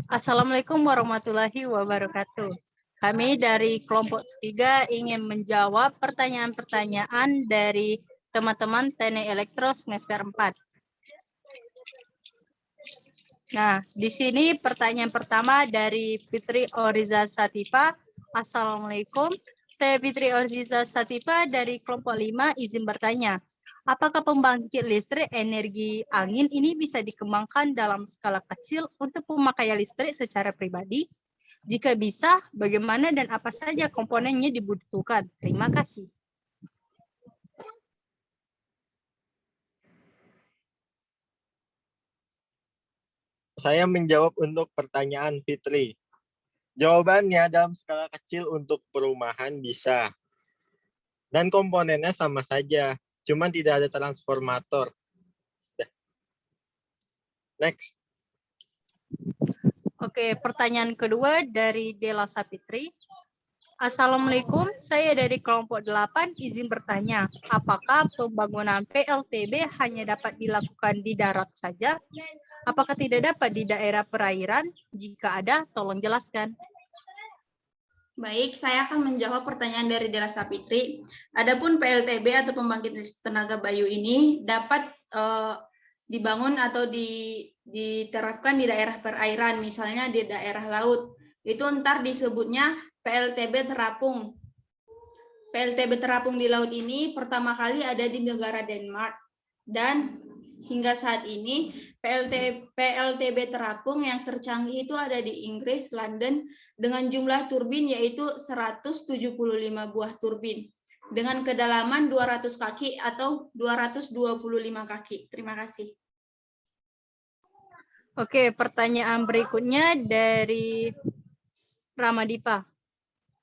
Assalamualaikum warahmatullahi wabarakatuh. Kami dari kelompok 3 ingin menjawab pertanyaan-pertanyaan dari teman-teman Teknik Elektro semester 4. Nah, di sini pertanyaan pertama dari Fitri Oriza Satifa. Assalamualaikum. Saya Fitri Oriza Satifa dari kelompok 5 izin bertanya. Apakah pembangkit listrik energi angin ini bisa dikembangkan dalam skala kecil untuk pemakaian listrik secara pribadi? Jika bisa, bagaimana dan apa saja komponennya dibutuhkan? Terima kasih. Saya menjawab untuk pertanyaan Fitri. Jawabannya dalam skala kecil untuk perumahan bisa. Dan komponennya sama saja, cuma tidak ada transformator. Next. Oke, pertanyaan kedua dari Dela Sapitri. Assalamualaikum, saya dari kelompok 8 izin bertanya, apakah pembangunan PLTB hanya dapat dilakukan di darat saja? Apakah tidak dapat di daerah perairan? Jika ada, tolong jelaskan. Baik, saya akan menjawab pertanyaan dari Dela Sapitri. Adapun PLTB atau pembangkit tenaga bayu ini dapat dibangun atau diterapkan di daerah perairan, misalnya di daerah laut. Itu ntar disebutnya PLTB terapung. PLTB terapung di laut ini pertama kali ada di negara Denmark. Dan hingga saat ini PLTB terapung yang tercanggih itu ada di Inggris, London, dengan jumlah turbin yaitu 175 buah turbin. Dengan kedalaman 200 kaki atau 225 kaki. Terima kasih. Oke, pertanyaan berikutnya dari Ramadipa.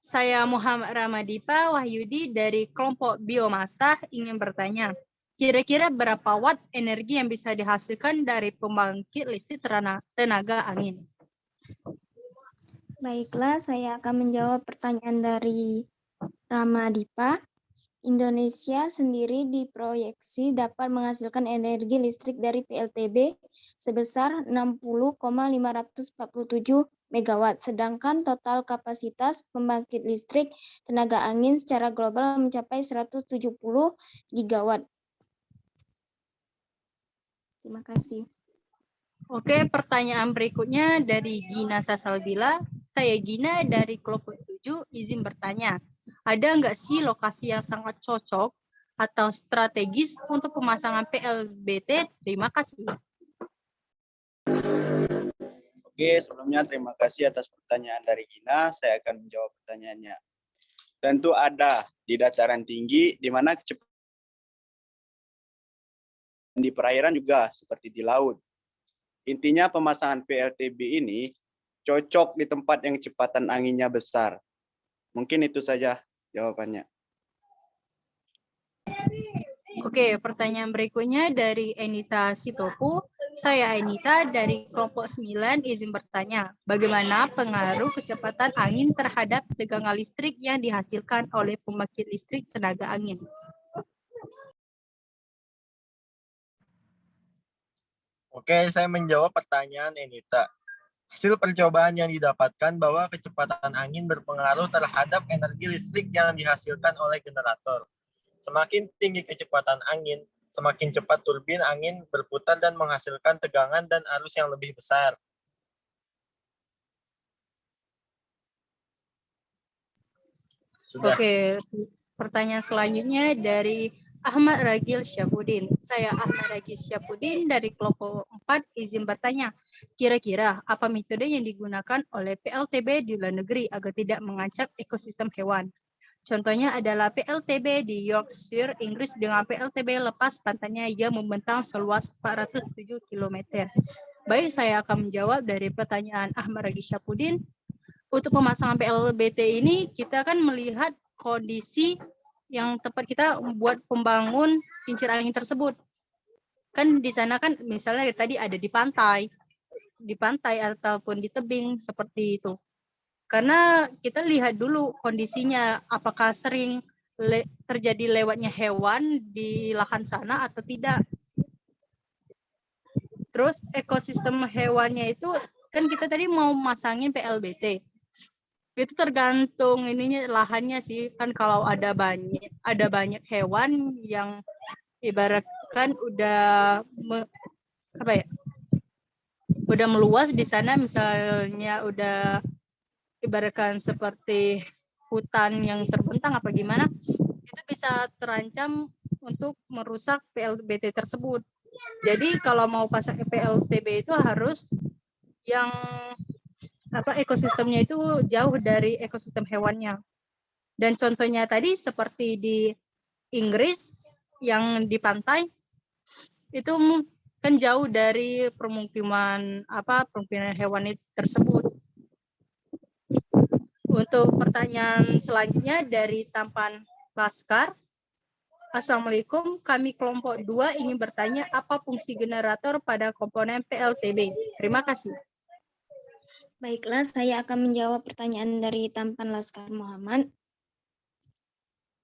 Saya Muhammad Ramadipa Wahyudi dari kelompok biomasa ingin bertanya, kira-kira berapa watt energi yang bisa dihasilkan dari pembangkit listrik tenaga angin? Baiklah, saya akan menjawab pertanyaan dari Ramadipa. Indonesia sendiri diproyeksi dapat menghasilkan energi listrik dari PLTB sebesar 60,547 megawatt, sedangkan total kapasitas pembangkit listrik tenaga angin secara global mencapai 170 gigawatt. Terima kasih. Oke, pertanyaan berikutnya dari Gina Sasalbila. Saya Gina dari kelompok 7 izin bertanya. Ada nggak sih lokasi yang sangat cocok atau strategis untuk pemasangan PLBT? Terima kasih. Oke, sebelumnya terima kasih atas pertanyaan dari Gina. Saya akan menjawab pertanyaannya. Tentu ada di dataran tinggi, di mana kecepatan di perairan juga seperti di laut. Intinya pemasangan PLTB ini cocok di tempat yang kecepatan anginnya besar. Mungkin itu saja jawabannya. Oke, pertanyaan berikutnya dari Enita Sitopu. Saya Enita dari kelompok 9 izin bertanya, bagaimana pengaruh kecepatan angin terhadap tegangan listrik yang dihasilkan oleh pembangkit listrik tenaga angin? Oke, saya menjawab pertanyaan Enita. Hasil percobaan yang didapatkan bahwa kecepatan angin berpengaruh terhadap energi listrik yang dihasilkan oleh generator. Semakin tinggi kecepatan angin, semakin cepat turbin angin berputar dan menghasilkan tegangan dan arus yang lebih besar. Sudah. Oke, pertanyaan selanjutnya dari Ahmad Ragil Syafudin. Saya Ahmad Ragil Syafudin dari kelompok 4 izin bertanya, kira-kira apa metode yang digunakan oleh PLTB di luar negeri agar tidak mengancam ekosistem hewan? Contohnya adalah PLTB di Yorkshire, Inggris dengan PLTB lepas pantainya yang membentang seluas 407 km. Baik, saya akan menjawab dari pertanyaan Ahmad Ragil Syafudin. Untuk pemasangan PLBT ini kita kan melihat kondisi yang tepat kita buat pembangun kincir angin tersebut. Kan di sana kan misalnya tadi ada di pantai ataupun di tebing seperti itu. Karena kita lihat dulu kondisinya apakah sering terjadi lewatnya hewan di lahan sana atau tidak. Terus ekosistem hewannya itu kan kita tadi mau masangin PLBT. Itu tergantung ininya lahannya sih. Kan kalau ada banyak hewan yang ibaratkan udah udah meluas di sana, misalnya udah ibaratkan seperti hutan yang terbentang apa gimana, itu bisa terancam untuk merusak PLBT tersebut. Jadi kalau mau pasang PLTB itu harus yang ekosistemnya itu jauh dari ekosistem hewannya. Dan contohnya tadi seperti di Inggris yang di pantai itu kan jauh dari permukiman hewan itu tersebut. Untuk pertanyaan selanjutnya dari Tampan Laskar. Assalamualaikum, kami kelompok 2 ingin bertanya apa fungsi generator pada komponen PLTB. Terima kasih. Baiklah, saya akan menjawab pertanyaan dari Tampan Laskar Muhammad.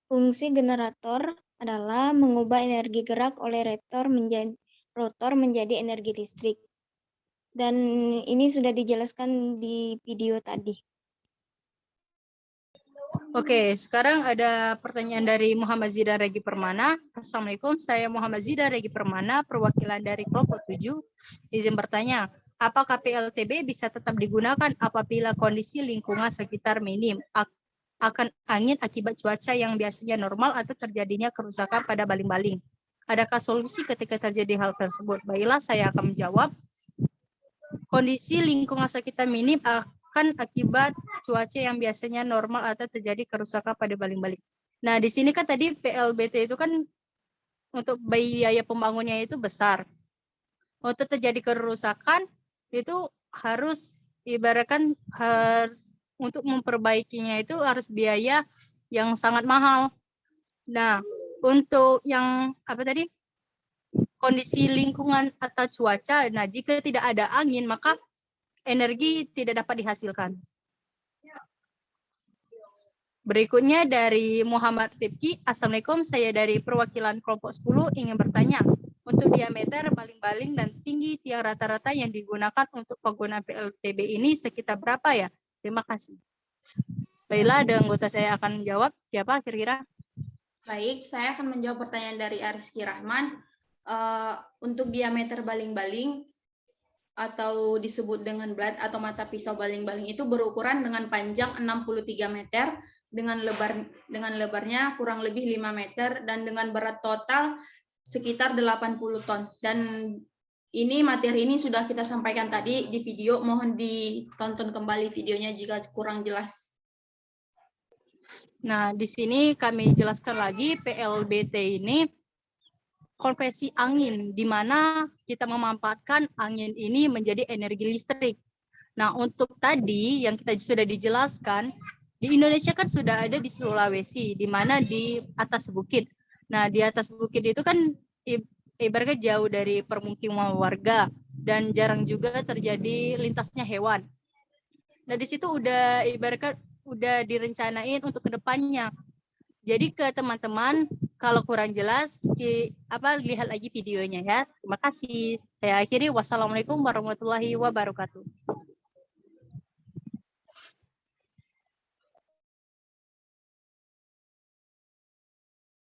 Fungsi generator adalah mengubah energi gerak oleh rotor menjadi energi listrik. Dan ini sudah dijelaskan di video tadi. Oke, sekarang ada pertanyaan dari Muhammad Zidan Regi Permana. Assalamualaikum, saya Muhammad Zidan Regi Permana, perwakilan dari kelompok 7. Izin bertanya, apakah PLTB bisa tetap digunakan apabila kondisi lingkungan sekitar minim akan angin akibat cuaca yang biasanya normal atau terjadinya kerusakan pada baling-baling? Adakah solusi ketika terjadi hal tersebut? Baiklah, saya akan menjawab. Kondisi lingkungan sekitar minim akan akibat cuaca yang biasanya normal atau terjadi kerusakan pada baling-baling. Nah, di sini kan tadi PLBT itu kan untuk biaya pembangunnya itu besar. Untuk terjadi kerusakan itu harus ibaratkan untuk memperbaikinya itu harus biaya yang sangat mahal. Nah, untuk yang kondisi lingkungan atau cuaca, nah jika tidak ada angin maka energi tidak dapat dihasilkan. Berikutnya dari Muhammad Rifki. Assalamualaikum, saya dari perwakilan kelompok 10 ingin bertanya. Untuk diameter baling-baling dan tinggi tiang rata-rata yang digunakan untuk penggunaan PLTB ini sekitar berapa ya? Terima kasih. Baiklah, ada anggota saya akan menjawab. Siapa kira-kira? Baik, saya akan menjawab pertanyaan dari Ariski Rahman. Untuk diameter baling-baling atau disebut dengan blade atau mata pisau baling-baling itu berukuran dengan panjang 63 meter, dengan lebarnya kurang lebih 5 meter, dan dengan berat total sekitar 80 ton. Dan materi ini sudah kita sampaikan tadi di video, mohon ditonton kembali videonya jika kurang jelas. Nah, di sini kami jelaskan lagi PLBT ini konversi angin, di mana kita memanfaatkan angin ini menjadi energi listrik. Nah, untuk tadi yang kita sudah dijelaskan, di Indonesia kan sudah ada di Sulawesi, di mana di atas bukit. Nah, di atas bukit itu kan ibaratnya jauh dari permukiman warga dan jarang juga terjadi lintasnya hewan. Nah, di situ udah ibaratnya udah direncanain untuk kedepannya. Jadi ke teman-teman, kalau kurang jelas, lihat lagi videonya ya. Terima kasih. Saya akhiri. Wassalamualaikum warahmatullahi wabarakatuh.